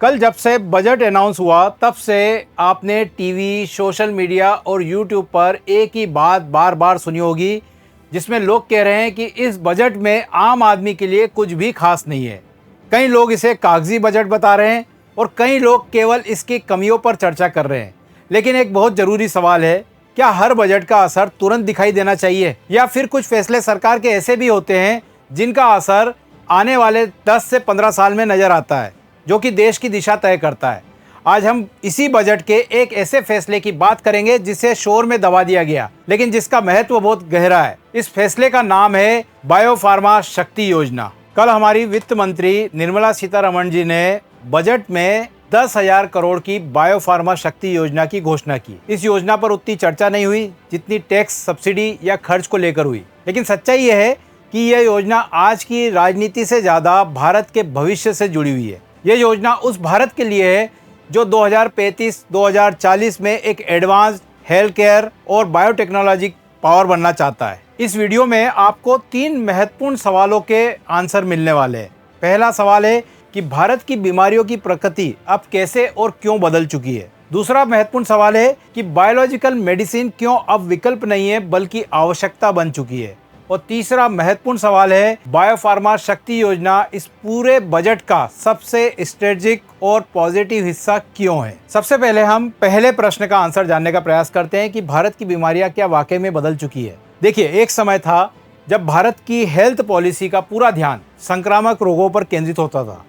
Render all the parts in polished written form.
कल जब से बजट अनाउंस हुआ तब से आपने टीवी, सोशल मीडिया और यूट्यूब पर एक ही बात बार बार सुनी होगी, जिसमें लोग कह रहे हैं कि इस बजट में आम आदमी के लिए कुछ भी खास नहीं है। कई लोग इसे कागजी बजट बता रहे हैं और कई लोग केवल इसकी कमियों पर चर्चा कर रहे हैं। लेकिन एक बहुत ज़रूरी सवाल है, क्या हर बजट का असर तुरंत दिखाई देना चाहिए, या फिर कुछ फैसले सरकार के ऐसे भी होते हैं जिनका असर आने वाले 10 से 15 साल में नज़र आता है, जो कि देश की दिशा तय करता है। आज हम इसी बजट के एक ऐसे फैसले की बात करेंगे जिसे शोर में दबा दिया गया, लेकिन जिसका महत्व बहुत गहरा है। इस फैसले का नाम है बायोफार्मा शक्ति योजना। कल हमारी वित्त मंत्री निर्मला सीतारमण जी ने बजट में 10,000 करोड़ की बायोफार्मा शक्ति योजना की घोषणा की। इस योजना पर उतनी चर्चा नहीं हुई जितनी टैक्स, सब्सिडी या खर्च को लेकर हुई। लेकिन सच्चाई यह है कि यह योजना आज की राजनीति से ज्यादा भारत के भविष्य से जुड़ी हुई है। यह योजना उस भारत के लिए है जो 2035-2040 में एक एडवांस्ड हेल्थ केयर और बायोटेक्नोलॉजी पावर बनना चाहता है। इस वीडियो में आपको 3 महत्वपूर्ण सवालों के आंसर मिलने वाले हैं। पहला सवाल है कि भारत की बीमारियों की प्रकृति अब कैसे और क्यों बदल चुकी है। दूसरा महत्वपूर्ण सवाल है कि बायोलॉजिकल मेडिसिन क्यों अब विकल्प नहीं है बल्कि आवश्यकता बन चुकी है। और तीसरा महत्वपूर्ण सवाल है, बायोफार्मा शक्ति योजना इस पूरे बजट का सबसे स्ट्रेटेजिक और पॉजिटिव हिस्सा क्यों है। सबसे पहले हम पहले प्रश्न का आंसर जानने का प्रयास करते हैं कि भारत की बीमारियां क्या वाकई में बदल चुकी है। देखिए, एक समय था जब भारत की हेल्थ पॉलिसी का पूरा ध्यान संक्रामक रोगों पर केंद्रित होता था,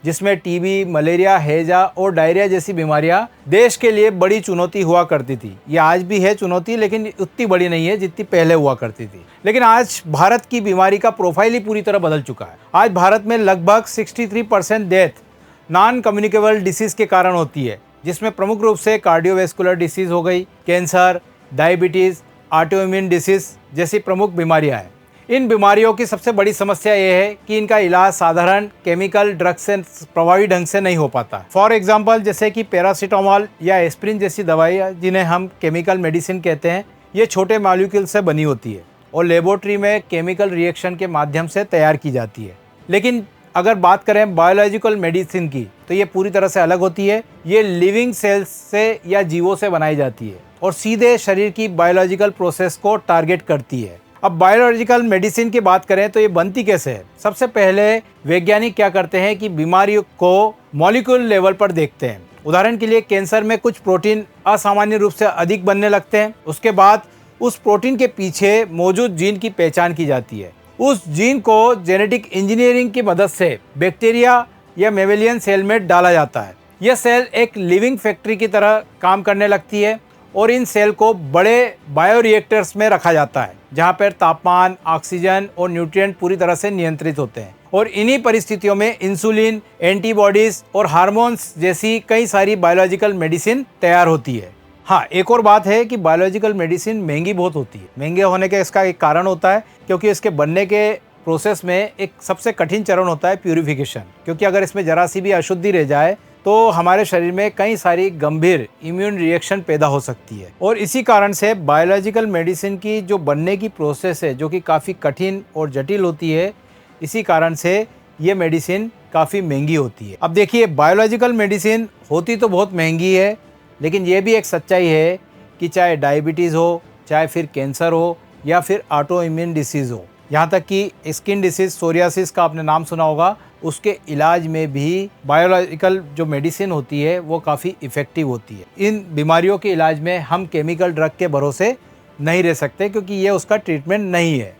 जिसमें टीबी, मलेरिया, हैजा और डायरिया जैसी बीमारियां देश के लिए बड़ी चुनौती हुआ करती थी। ये आज भी है चुनौती, लेकिन उतनी बड़ी नहीं है जितनी पहले हुआ करती थी। लेकिन आज भारत की बीमारी का प्रोफाइल ही पूरी तरह बदल चुका है। आज भारत में लगभग 63% डेथ नॉन कम्युनिकेबल डिसीज के कारण होती है, जिसमें प्रमुख रूप से कार्डियोवैस्कुलर डिसीज हो गई, कैंसर, डायबिटीज़, ऑटोइम्यून डिसीज जैसी प्रमुख बीमारियां हैं। इन बीमारियों की सबसे बड़ी समस्या यह है कि इनका इलाज साधारण केमिकल ड्रग से प्रभावी ढंग से नहीं हो पाता। फॉर एग्जांपल, जैसे कि पैरासीटामोल या एस्प्रिन जैसी दवाइयाँ, जिन्हें हम केमिकल मेडिसिन कहते हैं, ये छोटे मॉलिक्यूल से बनी होती है और लेबोरेटरी में केमिकल रिएक्शन के माध्यम से तैयार की जाती है। लेकिन अगर बात करें बायोलॉजिकल मेडिसिन की, तो ये पूरी तरह से अलग होती है। ये लिविंग सेल्स से या जीवों से बनाई जाती है और सीधे शरीर की बायोलॉजिकल प्रोसेस को टारगेट करती है। अब बायोलॉजिकल मेडिसिन की बात करें तो ये बनती कैसे है। सबसे पहले वैज्ञानिक क्या करते हैं कि बीमारी को मॉलिक्यूल लेवल पर देखते हैं। उदाहरण के लिए, कैंसर में कुछ प्रोटीन असामान्य रूप से अधिक बनने लगते हैं। उसके बाद उस प्रोटीन के पीछे मौजूद जीन की पहचान की जाती है। उस जीन को जेनेटिक इंजीनियरिंग की मदद से बैक्टीरिया या मेमेलियन सेल में डाला जाता है। यह सेल एक लिविंग फैक्ट्री की तरह काम करने लगती है और इन सेल को बड़े बायोरिएक्टर्स में रखा जाता है, जहां पर तापमान, ऑक्सीजन और न्यूट्रिएंट पूरी तरह से नियंत्रित होते हैं। और इन्हीं परिस्थितियों में इंसुलिन, एंटीबॉडीज और हार्मोन्स जैसी कई सारी बायोलॉजिकल मेडिसिन तैयार होती है। हाँ, एक और बात है कि बायोलॉजिकल मेडिसिन महंगी बहुत होती है। महंगे होने का इसका एक कारण होता है क्योंकि इसके बनने के प्रोसेस में एक सबसे कठिन चरण होता है प्यूरिफिकेशन। क्योंकि अगर इसमें जरा सी भी अशुद्धि रह जाए तो हमारे शरीर में कई सारी गंभीर इम्यून रिएक्शन पैदा हो सकती है। और इसी कारण से बायोलॉजिकल मेडिसिन की जो बनने की प्रोसेस है, जो कि काफ़ी कठिन और जटिल होती है, इसी कारण से ये मेडिसिन काफ़ी महंगी होती है। अब देखिए, बायोलॉजिकल मेडिसिन होती तो बहुत महंगी है, लेकिन ये भी एक सच्चाई है कि चाहे डायबिटीज़ हो, चाहे फिर कैंसर हो या फिर ऑटो इम्यून डिसीज़ हो, यहाँ तक कि स्किन डिसीज़ सोरियासिस का आपने नाम सुना होगा, उसके इलाज में भी बायोलॉजिकल जो मेडिसिन होती है वो काफ़ी इफ़ेक्टिव होती है। इन बीमारियों के इलाज में हम केमिकल ड्रग के भरोसे नहीं रह सकते, क्योंकि ये उसका ट्रीटमेंट नहीं है।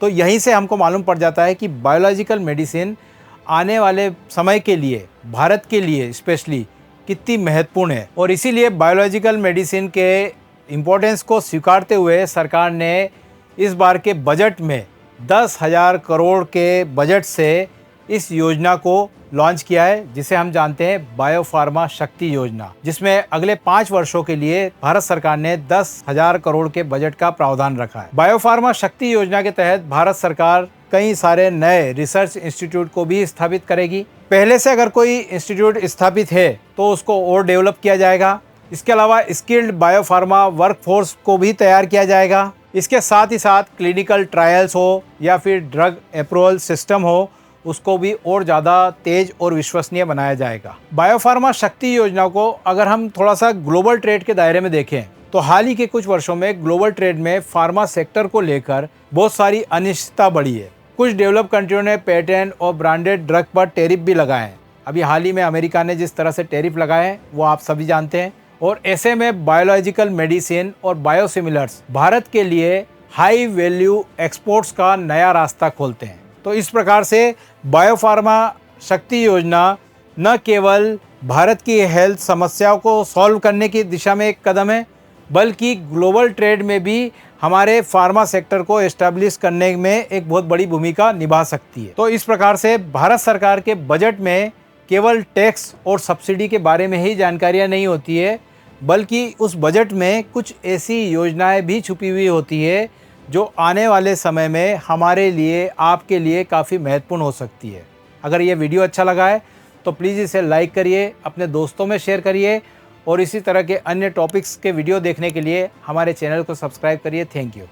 तो यहीं से हमको मालूम पड़ जाता है कि बायोलॉजिकल मेडिसिन आने वाले समय के लिए, भारत के लिए स्पेशली, कितनी महत्वपूर्ण है। और इसीलिए बायोलॉजिकल मेडिसिन के इम्पोर्टेंस को स्वीकारते हुए सरकार ने इस बार के बजट में 10,000 करोड़ के बजट से इस योजना को लॉन्च किया है, जिसे हम जानते हैं बायोफार्मा शक्ति योजना, जिसमें अगले 5 वर्षों के लिए भारत सरकार ने 10,000 करोड़ के बजट का प्रावधान रखा है। बायोफार्मा शक्ति योजना के तहत भारत सरकार कई सारे नए रिसर्च इंस्टीट्यूट को भी स्थापित करेगी। पहले से अगर कोई इंस्टीट्यूट स्थापित है तो उसको और डेवलप किया जाएगा। इसके अलावा स्किल्ड बायोफार्मा वर्कफोर्स को भी तैयार किया जाएगा। इसके साथ ही साथ क्लिनिकल ट्रायल्स हो या फिर ड्रग अप्रूवल सिस्टम हो, उसको भी और ज़्यादा तेज और विश्वसनीय बनाया जाएगा। बायोफार्मा शक्ति योजना को अगर हम थोड़ा सा ग्लोबल ट्रेड के दायरे में देखें तो हाल ही के कुछ वर्षों में ग्लोबल ट्रेड में फार्मा सेक्टर को लेकर बहुत सारी अनिश्चितता बढ़ी है। कुछ डेवलप कंट्रियों ने पेटेंट और ब्रांडेड ड्रग पर टैरिफ भी लगाए हैं। अभी हाल ही में अमेरिका ने जिस तरह से टैरिफ लगाए हैं वो आप सभी जानते हैं। और ऐसे में बायोलॉजिकल मेडिसिन और बायोसिमिलर्स भारत के लिए हाई वैल्यू एक्सपोर्ट्स का नया रास्ता खोलते हैं। तो इस प्रकार से बायोफार्मा शक्ति योजना न केवल भारत की हेल्थ समस्याओं को सॉल्व करने की दिशा में एक कदम है, बल्कि ग्लोबल ट्रेड में भी हमारे फार्मा सेक्टर को एस्टैब्लिश करने में एक बहुत बड़ी भूमिका निभा सकती है। तो इस प्रकार से भारत सरकार के बजट में केवल टैक्स और सब्सिडी के बारे में ही जानकारियाँ नहीं होती है, बल्कि उस बजट में कुछ ऐसी योजनाएं भी छुपी हुई होती है जो आने वाले समय में हमारे लिए, आपके लिए काफ़ी महत्वपूर्ण हो सकती है। अगर ये वीडियो अच्छा लगा है तो प्लीज़ इसे लाइक करिए, अपने दोस्तों में शेयर करिए और इसी तरह के अन्य टॉपिक्स के वीडियो देखने के लिए हमारे चैनल को सब्सक्राइब करिए। Thank you.